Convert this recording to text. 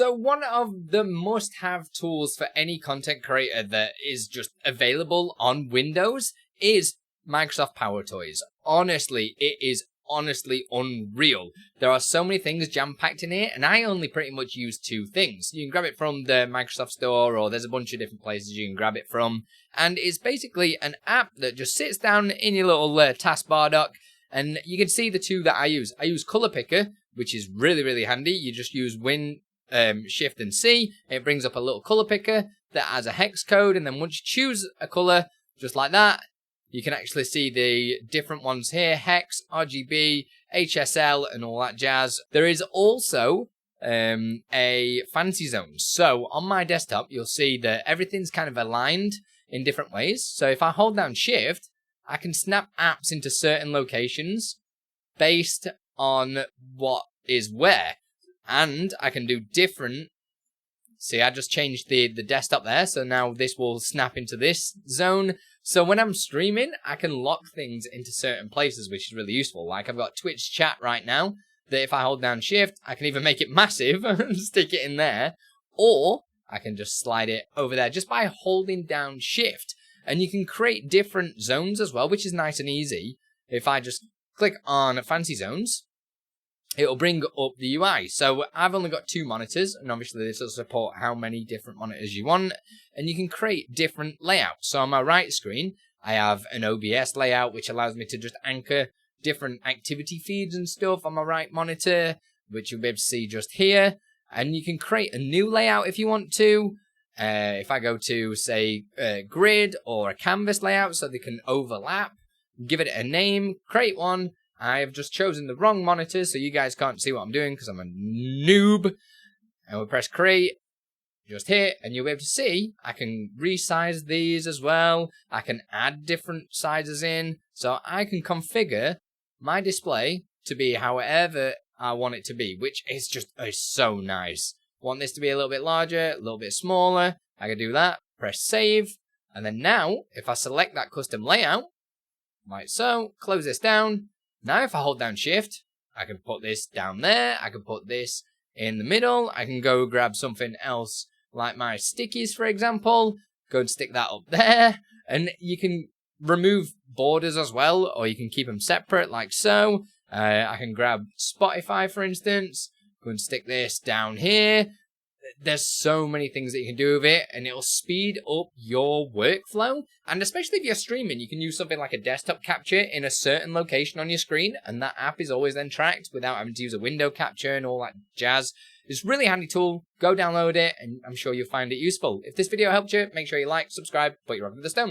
So one of the must-have tools for any content creator that is just available on Windows is Microsoft PowerToys. Honestly, it is honestly unreal. There are so many things jam-packed in here, and I only pretty much use two things. You can grab it from the Microsoft Store, or there's a bunch of different places you can grab it from, and it's basically an app that just sits down in your little taskbar dock, and you can see the two that I use. I use Color Picker, which is really, really handy. You just use Shift and C, it brings up a little color picker that has a hex code, and then once you choose a color, just like that, you can actually see the different ones here, hex, RGB, HSL, and all that jazz. There is also a FancyZones. So on my desktop, you'll see that everything's kind of aligned in different ways. So if I hold down Shift, I can snap apps into certain locations based on what is where. And I can do different. See, I just changed the desktop there, so now this will snap into this zone. So when I'm streaming, I can lock things into certain places, which is really useful. Like I've got Twitch chat right now, that if I hold down Shift, I can either make it massive and stick it in there, or I can just slide it over there just by holding down Shift. And you can create different zones as well, which is nice and easy. If I just click on FancyZones, it'll bring up the UI. So I've only got 2 monitors, and obviously this will support how many different monitors you want, and you can create different layouts. So on my right screen, I have an OBS layout, which allows me to just anchor different activity feeds and stuff on my right monitor, which you'll be able to see just here. And you can create a new layout if you want to. If I go to, say, a grid or a canvas layout so they can overlap, give it a name, create one. I have just chosen the wrong monitor, so you guys can't see what I'm doing because I'm a noob. And we'll press create, just here, and you'll be able to see I can resize these as well. I can add different sizes in, so I can configure my display to be however I want it to be, which is just so nice. Want this to be a little bit larger, a little bit smaller, I can do that, press save, and then now, if I select that custom layout, like so, close this down. Now if I hold down Shift, I can put this down there, I can put this in the middle, I can go grab something else like my stickies, for example, go and stick that up there, and you can remove borders as well, or you can keep them separate like so. I can grab Spotify, for instance, go and stick this down here. There's so many things that you can do with it, and it'll speed up your workflow. And especially if you're streaming, you can use something like a desktop capture in a certain location on your screen, and that app is always then tracked without having to use a window capture and all that jazz. It's a really handy tool. Go download it, and I'm sure you'll find it useful. If this video helped you, make sure you like, subscribe, put your rock to the stone.